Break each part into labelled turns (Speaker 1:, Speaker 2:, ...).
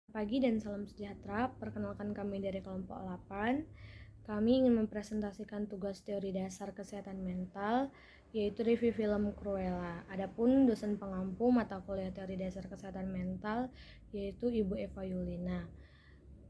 Speaker 1: Pagi dan salam sejahtera, perkenalkan kami dari kelompok 8. Kami ingin mempresentasikan tugas teori dasar kesehatan mental, yaitu review film Cruella. Adapun dosen pengampu mata kuliah teori dasar kesehatan mental, yaitu Ibu Eva Yulina.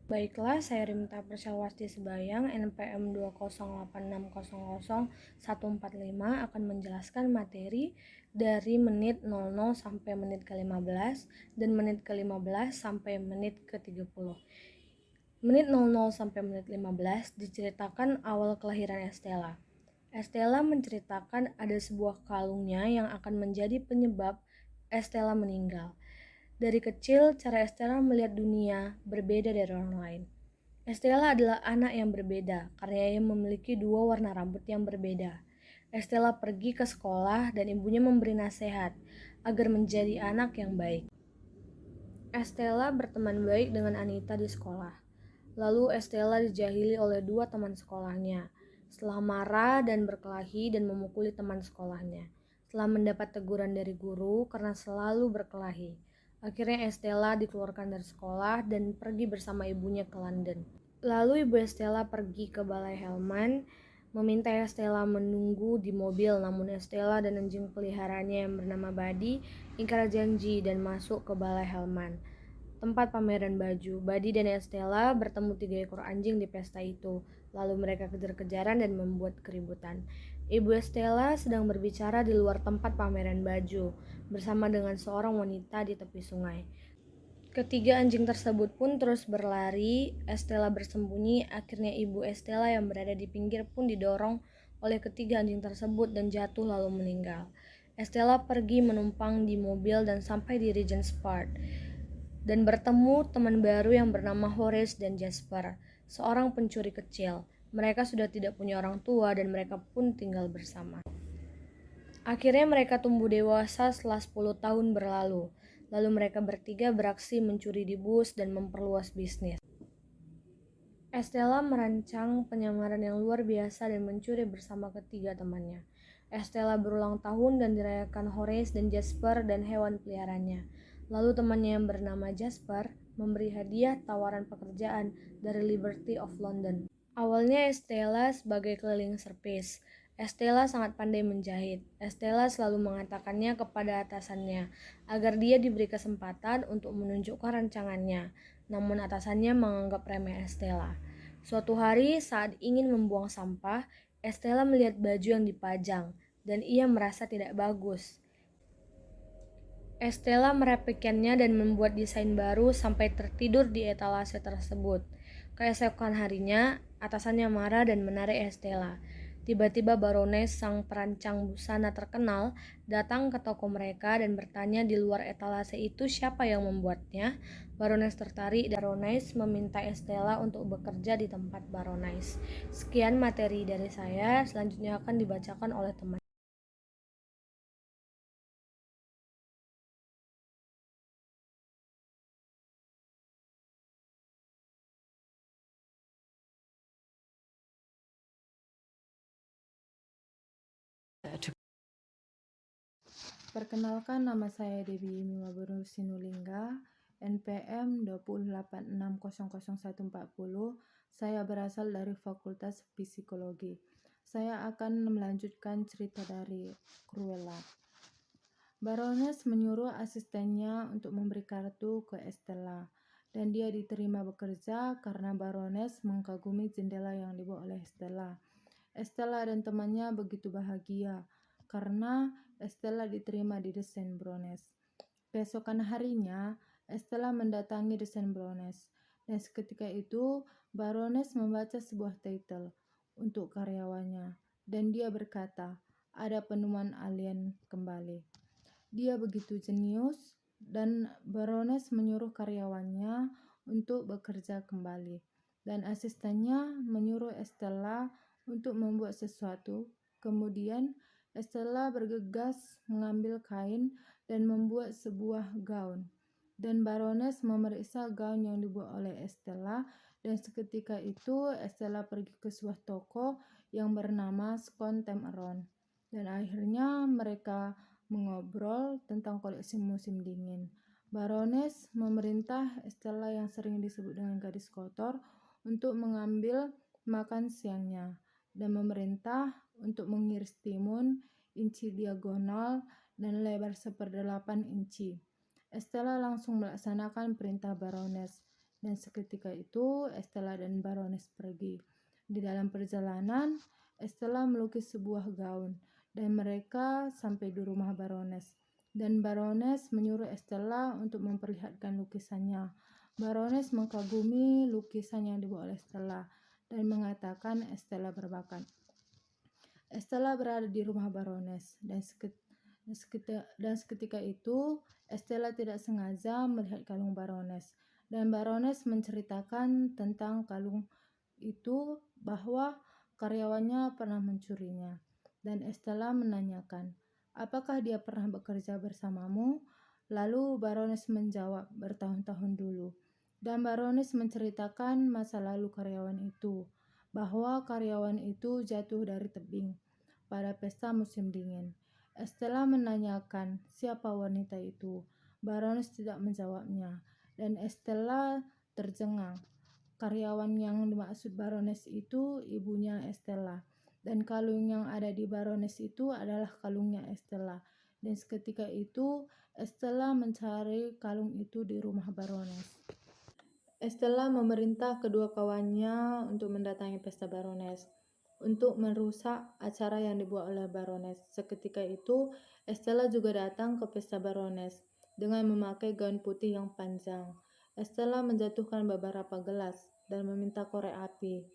Speaker 1: Baiklah, saya Rimta Persyawasti Sebayang, NPM 208600145 akan menjelaskan materi dari menit 00 sampai menit ke-15 dan menit ke-15 sampai menit ke-30. Menit 00 sampai menit 15 diceritakan awal kelahiran Estella. Estella menceritakan ada sebuah kalungnya yang akan menjadi penyebab Estella meninggal. Dari kecil, cara Estella melihat dunia berbeda dari orang lain. Estella adalah anak yang berbeda karena ia memiliki dua warna rambut yang berbeda. Estella pergi ke sekolah dan ibunya memberi nasihat agar menjadi anak yang baik. Estella berteman baik dengan Anita di sekolah. Lalu Estella dijahili oleh dua teman sekolahnya. Setelah marah dan berkelahi dan memukuli teman sekolahnya. Setelah mendapat teguran dari guru karena selalu berkelahi. Akhirnya Estella dikeluarkan dari sekolah dan pergi bersama ibunya ke London. Lalu ibu Estella pergi ke Balai Hellman, meminta Estella menunggu di mobil, namun Estella dan anjing peliharaannya yang bernama Buddy ingkar janji dan masuk ke Balai Hellman, tempat pameran baju. Buddy dan Estella bertemu 3 ekor anjing di pesta itu. Lalu mereka kejar-kejaran dan membuat keributan. Ibu Estella sedang berbicara di luar tempat pameran baju bersama dengan seorang wanita di tepi sungai. Ketiga anjing tersebut pun terus berlari. Estella bersembunyi. Akhirnya ibu Estella yang berada di pinggir pun didorong oleh ketiga anjing tersebut dan jatuh lalu meninggal. Estella pergi menumpang di mobil dan sampai di Regent's Park dan bertemu teman baru yang bernama Horace dan Jasper, seorang pencuri kecil. Mereka sudah tidak punya orang tua dan mereka pun tinggal bersama. Akhirnya mereka tumbuh dewasa setelah 10 tahun berlalu. Lalu mereka bertiga beraksi mencuri di bus dan memperluas bisnis. Estella merancang penyamaran yang luar biasa dan mencuri bersama ketiga temannya. Estella berulang tahun dan dirayakan Horace dan Jasper dan hewan peliharaannya. Lalu temannya yang bernama Jasper memberi hadiah tawaran pekerjaan dari Liberty of London. Awalnya Estella sebagai keliling servis. Estella sangat pandai menjahit. Estella selalu mengatakannya kepada atasannya agar dia diberi kesempatan untuk menunjukkan rancangannya. Namun atasannya menganggap remeh Estella. Suatu hari saat ingin membuang sampah, Estella melihat baju yang dipajang dan ia merasa tidak bagus. Estella merapikannya dan membuat desain baru sampai tertidur di etalase tersebut. Keesokan harinya, atasannya marah dan menarik Estella. Tiba-tiba Baroness, sang perancang busana terkenal, datang ke toko mereka dan bertanya di luar etalase itu siapa yang membuatnya. Baroness tertarik dan Baroness meminta Estella untuk bekerja di tempat Baroness. Sekian materi dari saya, selanjutnya akan dibacakan oleh teman.
Speaker 2: Perkenalkan, nama saya Dewi Mimaburu Sinulingga, NPM 286000140. Saya berasal dari Fakultas Psikologi. Saya akan melanjutkan cerita dari Cruella. Baroness menyuruh asistennya untuk memberi kartu ke Estella, dan dia diterima bekerja karena Baroness mengagumi jendela yang dibuat oleh Estella. Estella dan temannya begitu bahagia karena Estella diterima di desain Baroness. Keesokan harinya, Estella mendatangi desain Baroness, dan seketika itu Baroness membaca sebuah titel untuk karyawannya, dan dia berkata, ada penemuan alien kembali. Dia begitu jenius, dan Baroness menyuruh karyawannya untuk bekerja kembali, dan asistennya menyuruh Estella untuk membuat sesuatu. Kemudian Estella bergegas mengambil kain dan membuat sebuah gaun, dan Baroness memeriksa gaun yang dibuat oleh Estella, dan seketika itu Estella pergi ke sebuah toko yang bernama Scone Around, dan akhirnya mereka mengobrol tentang koleksi musim dingin. Barones memerintah Estella yang sering disebut dengan gadis kotor untuk mengambil makan siangnya dan memerintah untuk mengiris timun inci diagonal dan lebar 1/8 inci. Estella langsung melaksanakan perintah Barones dan seketika itu Estella dan Barones pergi. Di dalam perjalanan, Estella melukis sebuah gaun dan mereka sampai di rumah Barones. Dan Barones menyuruh Estella untuk memperlihatkan lukisannya. Barones mengagumi lukisan yang dibuat oleh Estella dan mengatakan Estella berbakat. Estella berada di rumah Barones dan seketika itu Estella tidak sengaja melihat kalung Barones dan Barones menceritakan tentang kalung itu bahwa karyawannya pernah mencurinya dan Estella menanyakan, "Apakah dia pernah bekerja bersamamu?" Lalu Barones menjawab, "Bertahun-tahun dulu." Dan Barones menceritakan masa lalu karyawan itu, bahwa karyawan itu jatuh dari tebing pada pesta musim dingin. Estella menanyakan siapa wanita itu. Barones tidak menjawabnya, dan Estella tercengang. Karyawan yang dimaksud Barones itu ibunya Estella, dan kalung yang ada di Barones itu adalah kalungnya Estella. Dan seketika itu Estella mencari kalung itu di rumah Barones. Estella memerintah kedua kawannya untuk mendatangi pesta Barones untuk merusak acara yang dibuat oleh Barones. Seketika itu Estella juga datang ke pesta Barones dengan memakai gaun putih yang panjang. Estella menjatuhkan beberapa gelas dan meminta korek api.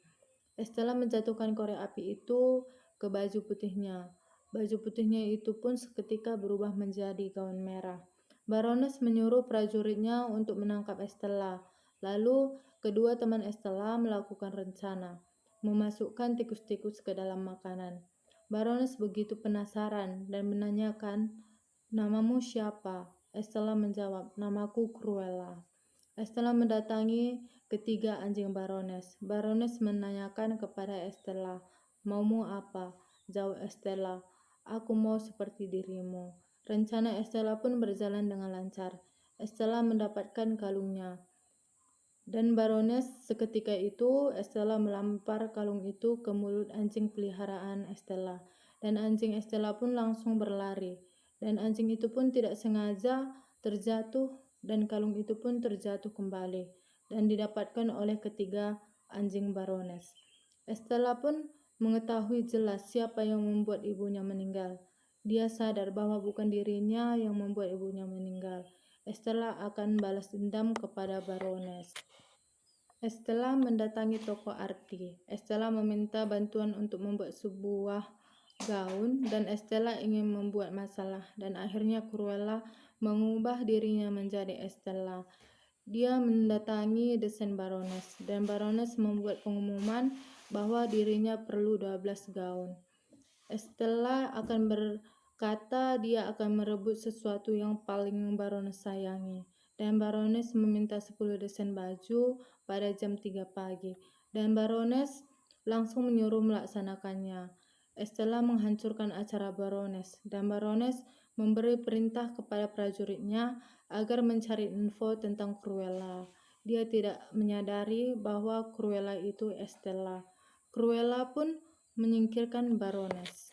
Speaker 2: Estella menjatuhkan korek api itu ke baju putihnya. Baju putihnya itu pun seketika berubah menjadi gaun merah. Barones menyuruh prajuritnya untuk menangkap Estella. Lalu kedua teman Estella melakukan rencana, memasukkan tikus-tikus ke dalam makanan. Barones begitu penasaran dan menanyakan, "Namamu siapa?" Estella menjawab, "Namaku Cruella." Estella mendatangi ketiga anjing Barones. Barones menanyakan kepada Estella, "Maumu apa?" Jawab Estella, "Aku mau seperti dirimu." Rencana Estella pun berjalan dengan lancar. Estella mendapatkan kalungnya. Dan Barones seketika itu Estella melempar kalung itu ke mulut anjing peliharaan Estella. Dan anjing Estella pun langsung berlari. Dan anjing itu pun tidak sengaja terjatuh dan kalung itu pun terjatuh kembali dan didapatkan oleh ketiga anjing Barones. Estella pun mengetahui jelas siapa yang membuat ibunya meninggal. Dia sadar bahwa bukan dirinya yang membuat ibunya meninggal. Estella akan balas dendam kepada Barones. Estella mendatangi toko arti. Estella meminta bantuan untuk membuat sebuah gaun dan Estella ingin membuat masalah dan akhirnya Cruella mengubah dirinya menjadi Estella. Dia mendatangi desain Barones dan Barones membuat pengumuman bahwa dirinya perlu 12 gaun. Estella akan berkata dia akan merebut sesuatu yang paling Barones sayangi. Dan Barones meminta 10 desain baju pada jam 3 pagi. Dan Barones langsung menyuruh melaksanakannya. Estella menghancurkan acara Barones. Dan Barones memberi perintah kepada prajuritnya agar mencari info tentang Cruella. Dia tidak menyadari bahwa Cruella itu Estella. Cruella pun menyingkirkan Barones.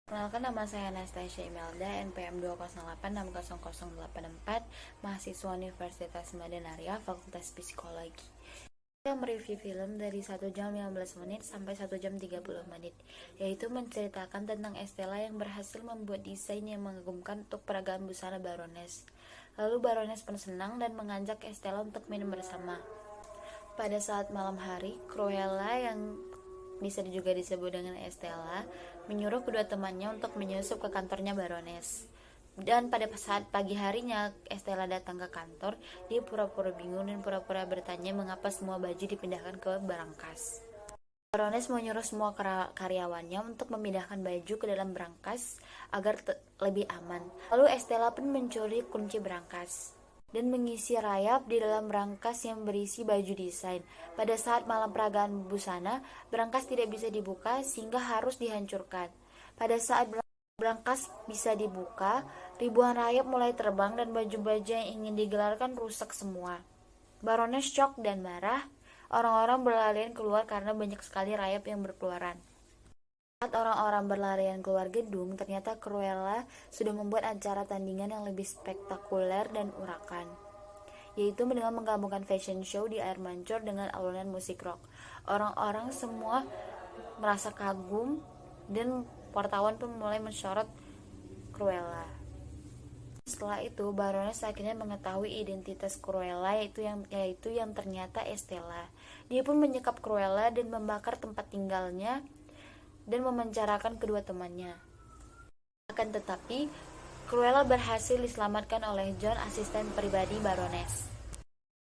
Speaker 3: Perkenalkan, nama saya Anastasia Imelda, NPM 2086084, mahasiswa Universitas Madanaria, Fakultas Psikologi. Saya mereview film dari 1 jam 15 menit sampai 1 jam 30 menit, yaitu menceritakan tentang Estella yang berhasil membuat desain yang mengagumkan untuk peragaan busana Barones. Lalu Barones pun senang dan mengajak Estella untuk minum bersama. Pada saat malam hari, Cruella yang bisa juga disebut dengan Estella menyuruh kedua temannya untuk menyusup ke kantornya Barones. Dan pada saat pagi harinya Estella datang ke kantor, dia pura-pura bingung dan pura-pura bertanya mengapa semua baju dipindahkan ke berangkas. Barones menyuruh semua karyawannya untuk memindahkan baju ke dalam berangkas agar lebih aman. Lalu Estella pun mencuri kunci berangkas. dan mengisi rayap di dalam brankas yang berisi baju desain. Pada saat malam peragaan busana, brankas tidak bisa dibuka sehingga harus dihancurkan. Pada saat brankas bisa dibuka, ribuan rayap mulai terbang dan baju-baju yang ingin digelarkan rusak semua. Baroness shock dan marah. Orang-orang berlarian keluar karena banyak sekali rayap yang berkeluaran. Saat orang-orang berlarian keluar gedung, ternyata Cruella sudah membuat acara tandingan yang lebih spektakuler dan urakan, yaitu dengan menggabungkan fashion show di air mancur dengan alunan musik rock. Orang-orang semua merasa kagum dan wartawan pun mulai mensorot Cruella. Setelah itu, Baroness akhirnya mengetahui identitas Cruella, yaitu yang ternyata Estella. Dia pun menyekap Cruella dan membakar tempat tinggalnya dan memenjarakan kedua temannya. Akan tetapi, Cruella berhasil diselamatkan oleh John, asisten pribadi Baroness.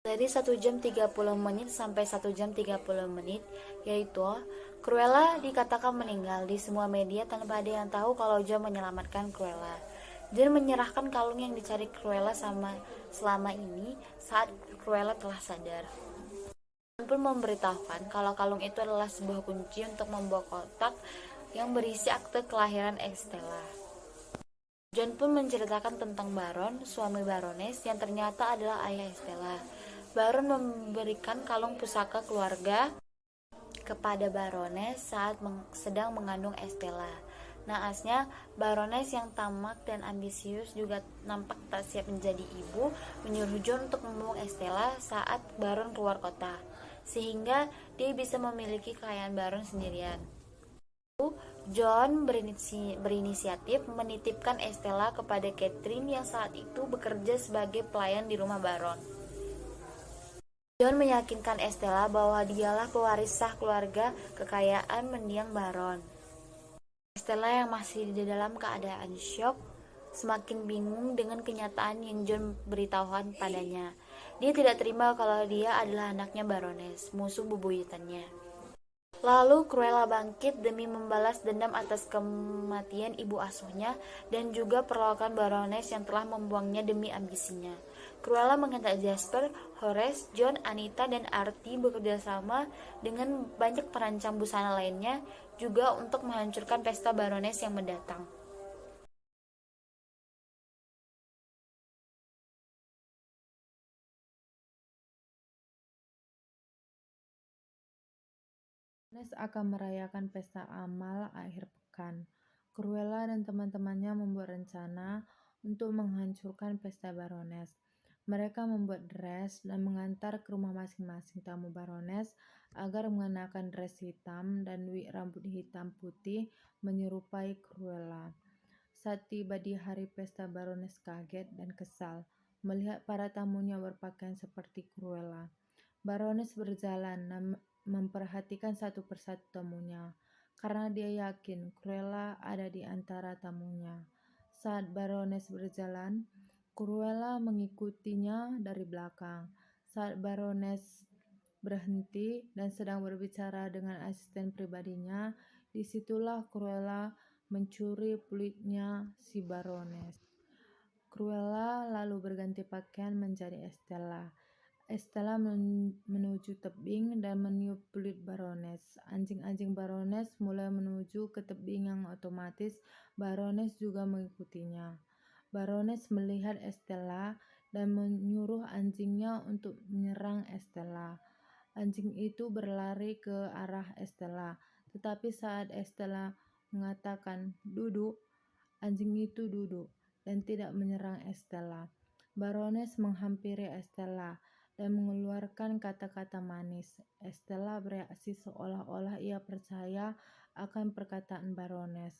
Speaker 3: Dari 1 jam 30 menit sampai 1 jam 30 menit, yaitu Cruella dikatakan meninggal di semua media tanpa ada yang tahu kalau John menyelamatkan Cruella. John menyerahkan kalung yang dicari Cruella selama ini saat Cruella telah sadar. John pun memberitahukan kalau kalung itu adalah sebuah kunci untuk membawa kotak yang berisi akte kelahiran Estella. John pun menceritakan tentang Baron, suami Baroness, yang ternyata adalah ayah Estella. Baron memberikan kalung pusaka keluarga kepada Baroness saat sedang mengandung Estella. Naasnya, Baroness yang tamak dan ambisius juga nampak tak siap menjadi ibu, menyuruh John untuk membuang Estella saat Baron keluar kota, sehingga dia bisa memiliki kekayaan Baron sendirian. John berinisiatif menitipkan Estella kepada Catherine yang saat itu bekerja sebagai pelayan di rumah Baron. John meyakinkan Estella bahwa dialah pewaris sah keluarga kekayaan mendiang Baron. Estella yang masih di dalam keadaan syok semakin bingung dengan kenyataan yang John beritahukan padanya. Dia tidak terima kalau dia adalah anaknya Baroness, musuh bebuyutannya. Lalu Cruella bangkit demi membalas dendam atas kematian ibu asuhnya dan juga perlakuan Baroness yang telah membuangnya demi ambisinya. Cruella mengajak Jasper, Horace, John, Anita, dan Artie bekerja sama dengan banyak perancang busana lainnya juga untuk menghancurkan pesta Baroness yang mendatang.
Speaker 2: Baroness akan merayakan pesta amal akhir pekan. Cruella dan teman-temannya membuat rencana untuk menghancurkan pesta Baroness. Mereka membuat dress dan mengantar ke rumah masing-masing tamu Baroness agar mengenakan dress hitam dan wig rambut hitam putih menyerupai Cruella. Saat tiba di hari pesta, Baroness kaget dan kesal melihat para tamunya berpakaian seperti Cruella. Baroness berjalan dan memperhatikan satu persatu tamunya, karena dia yakin Cruella ada di antara tamunya. Saat Baroness berjalan, Cruella mengikutinya dari belakang. Saat Baroness berhenti dan sedang berbicara dengan asisten pribadinya, disitulah Cruella mencuri pelitnya si Baroness. Cruella lalu berganti pakaian menjadi Estella. Estella menuju tebing dan meniup peluit Baroness. Anjing-anjing Baroness mulai menuju ke tebing yang otomatis Baroness juga mengikutinya. Baroness melihat Estella dan menyuruh anjingnya untuk menyerang Estella. Anjing itu berlari ke arah Estella, tetapi saat Estella mengatakan duduk, anjing itu duduk dan tidak menyerang Estella. Baroness menghampiri Estella dan mengeluarkan kata-kata manis. Estella bereaksi seolah-olah ia percaya akan perkataan Baroness.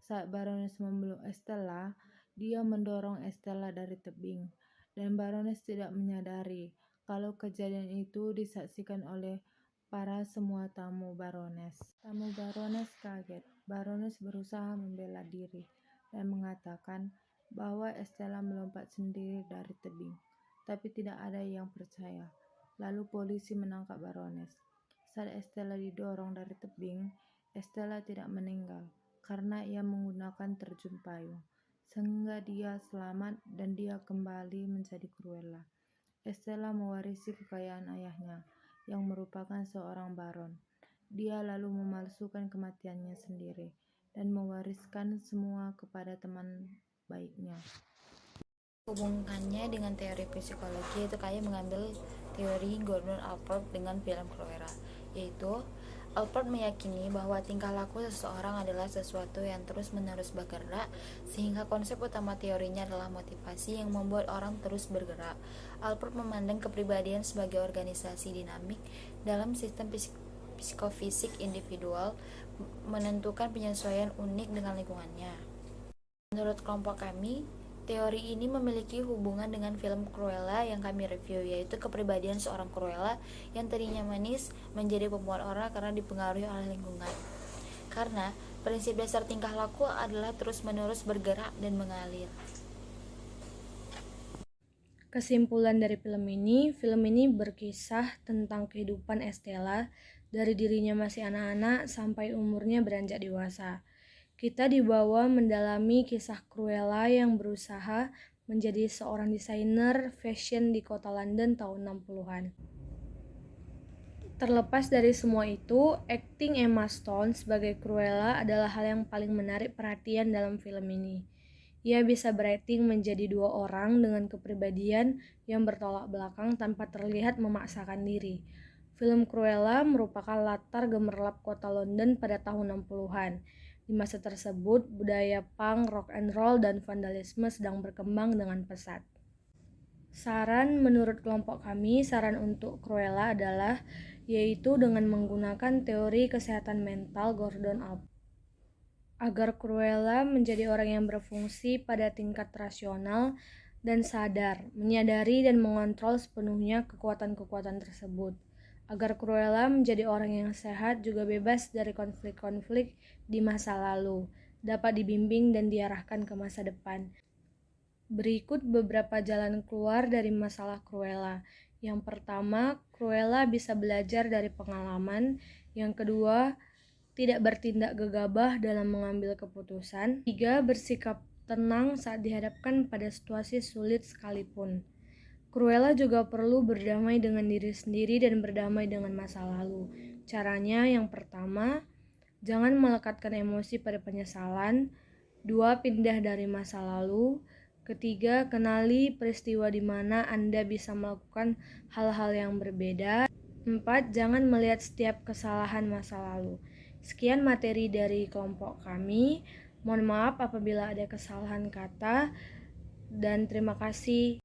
Speaker 2: Saat Baroness memeluk Estella, dia mendorong Estella dari tebing, dan Baroness tidak menyadari kalau kejadian itu disaksikan oleh para semua tamu Baroness. Tamu Baroness kaget. Baroness berusaha membela diri dan mengatakan bahwa Estella melompat sendiri dari tebing, tapi tidak ada yang percaya. Lalu polisi menangkap Baroness. Saat Estella didorong dari tebing, Estella tidak meninggal karena ia menggunakan terjun payung. sehingga dia selamat dan dia kembali menjadi Cruella. Estella mewarisi kekayaan ayahnya, yang merupakan seorang baron. Dia lalu memalsukan kematiannya sendiri dan mewariskan semua kepada teman baiknya.
Speaker 3: Hubungannya dengan teori psikologi itu kayak mengambil teori Gordon Allport dengan film Cruella, yaitu Allport meyakini bahwa tingkah laku seseorang adalah sesuatu yang terus-menerus bergerak, sehingga konsep utama teorinya adalah motivasi yang membuat orang terus bergerak. Allport memandang kepribadian sebagai organisasi dinamik dalam sistem psikofisik individual, menentukan penyesuaian unik dengan lingkungannya. Menurut kelompok kami, teori ini memiliki hubungan dengan film Cruella yang kami review, yaitu kepribadian seorang Cruella yang tadinya manis menjadi pembuat orang karena dipengaruhi oleh lingkungan. Karena prinsip dasar tingkah laku adalah terus-menerus bergerak dan mengalir.
Speaker 1: Kesimpulan dari film ini berkisah tentang kehidupan Estella dari dirinya masih anak-anak sampai umurnya beranjak dewasa. Kita dibawa mendalami kisah Cruella yang berusaha menjadi seorang desainer fashion di kota London tahun 60-an. Terlepas dari semua itu, akting Emma Stone sebagai Cruella adalah hal yang paling menarik perhatian dalam film ini. Ia bisa berakting menjadi dua orang dengan kepribadian yang bertolak belakang tanpa terlihat memaksakan diri. Film Cruella merupakan latar gemerlap kota London pada tahun 60-an. Di masa tersebut, budaya punk, rock and roll, dan vandalisme sedang berkembang dengan pesat. Menurut kelompok kami, saran untuk Cruella adalah yaitu dengan menggunakan teori kesehatan mental Gordon Allport agar Cruella menjadi orang yang berfungsi pada tingkat rasional dan sadar, menyadari dan mengontrol sepenuhnya kekuatan-kekuatan tersebut. Agar Cruella menjadi orang yang sehat juga bebas dari konflik-konflik di masa lalu, dapat dibimbing dan diarahkan ke masa depan. Berikut beberapa jalan keluar dari masalah Cruella. Yang pertama, Cruella bisa belajar dari pengalaman. Yang kedua, tidak bertindak gegabah dalam mengambil keputusan. 3. Bersikap tenang saat dihadapkan pada situasi sulit sekalipun. Cruella juga perlu berdamai dengan diri sendiri dan berdamai dengan masa lalu. Caranya yang pertama, jangan melekatkan emosi pada penyesalan. 2. Pindah dari masa lalu. Ketiga, kenali peristiwa di mana Anda bisa melakukan hal-hal yang berbeda. 4. Jangan melihat setiap kesalahan masa lalu. Sekian materi dari kelompok kami. Mohon maaf apabila ada kesalahan kata dan terima kasih.